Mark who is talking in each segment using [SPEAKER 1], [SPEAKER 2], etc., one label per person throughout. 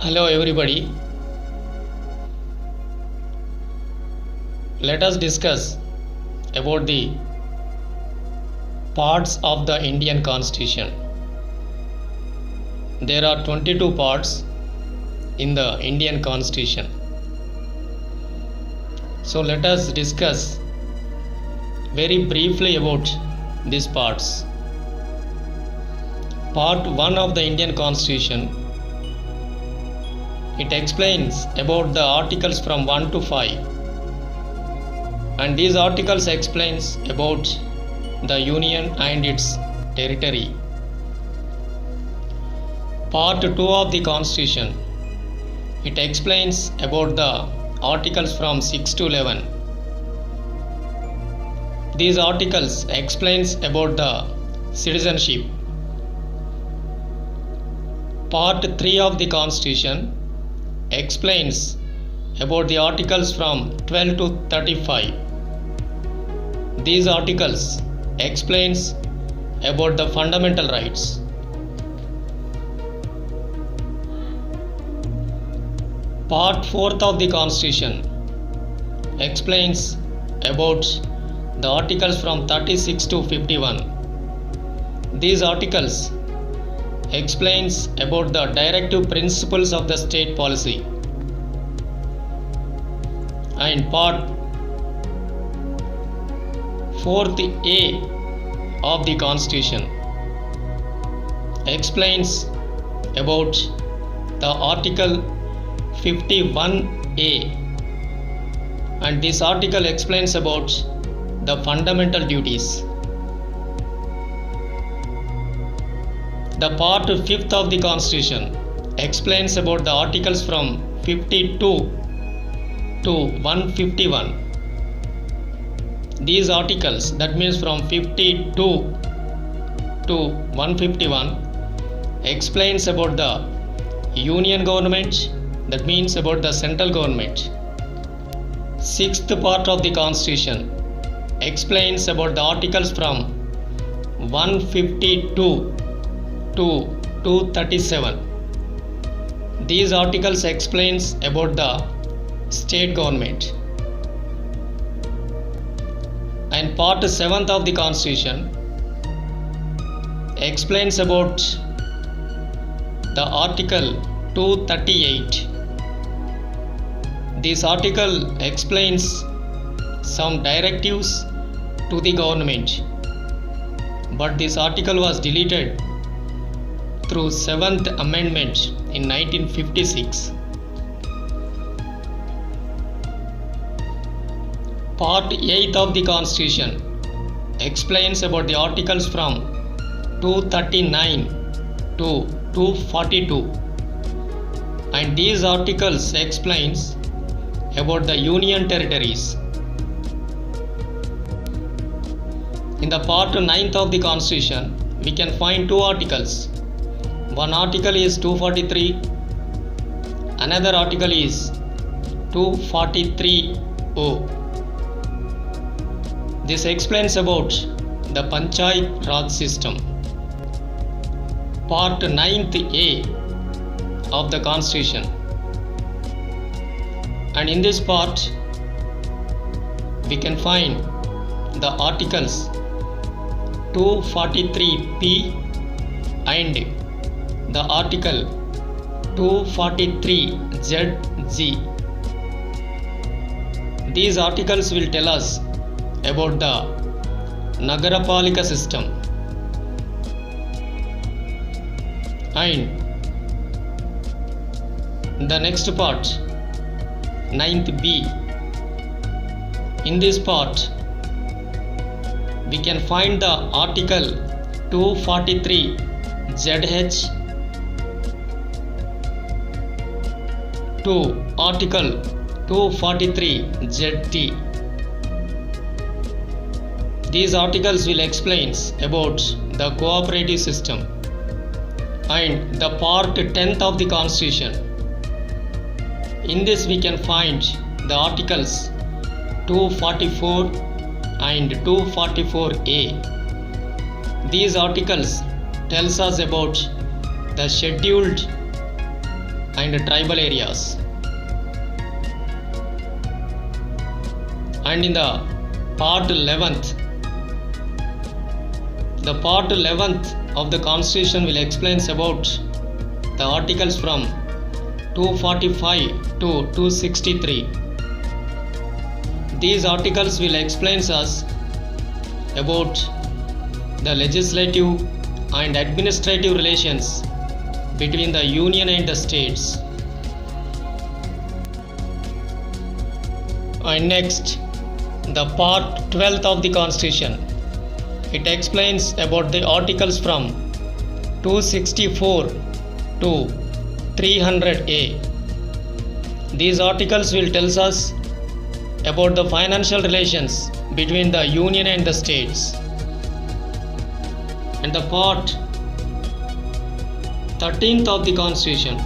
[SPEAKER 1] Hello everybody. Let us discuss about the parts of the Indian Constitution. There are 22 parts in the Indian Constitution. So let us discuss very briefly about these parts. Part 1 of the Indian Constitution, it explains about the articles from 1 to 5, and these articles explains about the union and its territory. Part 2 of the Constitution, it explains about the articles from 6 to 11. These articles explains about the citizenship. Part 3 of the Constitution explains about the articles from 12 to 35. These articles explains about the fundamental rights. Part 4th of the Constitution explains about the articles from 36 to 51. These articles explains about the directive principles of the state policy. And part 4th A of the Constitution explains about the article 51A, and this article explains about the fundamental duties. The part 5th of the Constitution explains about the articles from 52 to 151. These articles, that means from 52 to 151, explains about the union government, that means about the central government. 6th part of the Constitution explains about the articles from 152 to 237. These articles explains about the state government. And part 7th of the Constitution explains about the article 238. This article explains some directives to the government, but this article was deleted through 7th Amendment in 1956. Part 8th of the Constitution explains about the articles from 239 to 242, and these articles explains about the union territories. In the part 9th of the Constitution, we can find two articles. One article is 243, another article is 243O. This explains about the Panchayat Raj system. Part 9th A of the Constitution, and in this part we can find the articles 243P and the article 243ZG. These articles will tell us about the Nagarapalika system. And the next part, 9th B. In this part we can find the article 243ZH to article 243ZT. These articles will explain about the cooperative system. And the part 10th of the Constitution, in this we can find the articles 244 and 244A. These articles tells us about the scheduled and tribal areas. And in the part 11th, the part 11th of the Constitution will explain about the articles from 245 to 263. These articles will explain us about the legislative and administrative relations between the union and the states. And next, the part 12th of the Constitution. It explains about the articles from 264 to 300A. These articles will tell us about the financial relations between the union and the states. And the part 13th of the Constitution.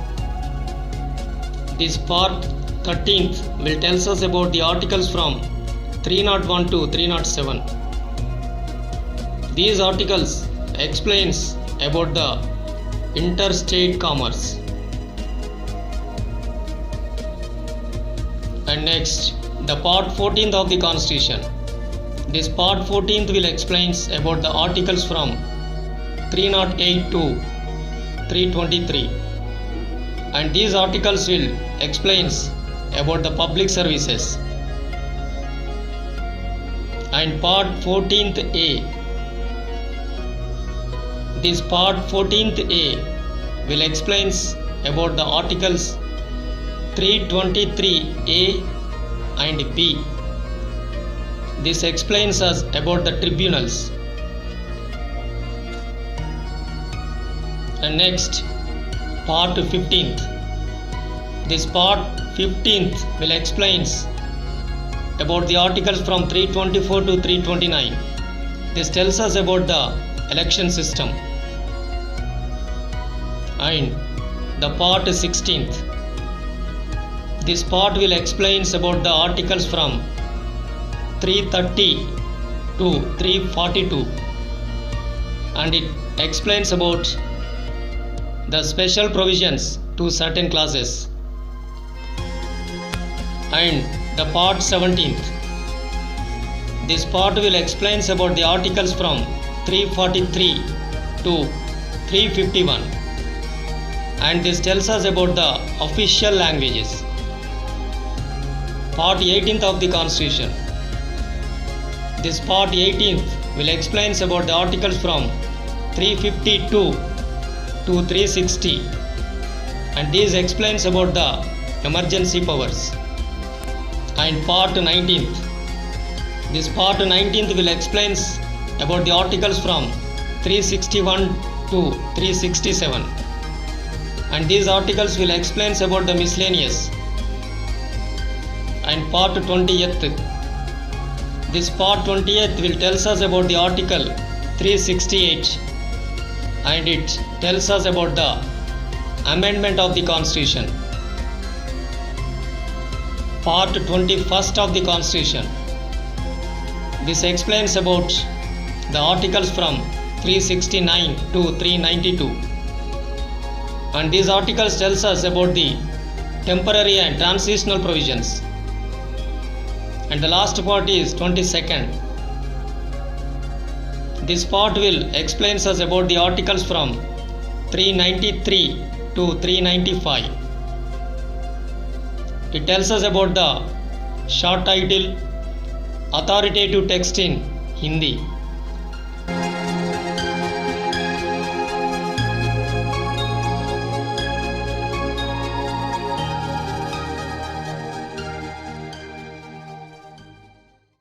[SPEAKER 1] This part 13th will tell us about the articles from 301 to 307. These articles explains about the interstate commerce. And next, the part 14th of the Constitution. This part 14th will explains about the articles from 308 to 323. And these articles will explains about the public services. And part 14th A. This part 14th A will explains about the articles 323A and B. This explains us about the tribunals. And next, part 15th. This part 15th will explains about the articles from 324 to 329. This tells us about the election system. And the part 16th. This part will explains about the articles from 330 to 342. And it explains about the special provisions to certain classes. And the part 17th. This part will explains about the articles from 343 to 351. And this tells us about the official languages. Part 18th of the Constitution. This part 18th will explains about the articles from 352 to 360. And this explains about the emergency powers. And part 19th. This part 19th will explains about the articles from 361 to 367. And these articles will explains about the miscellaneous. And part 20th. This part 20th will tells us about the article 368. And it tells us about the amendment of the Constitution. Part 21st of the Constitution. This explains about the articles from 369 to 392. And these articles tells us about the temporary and transitional provisions. And the last part is 22nd. This part will explains us about the articles from 393 to 395. It tells us about the short title, authoritative text in Hindi.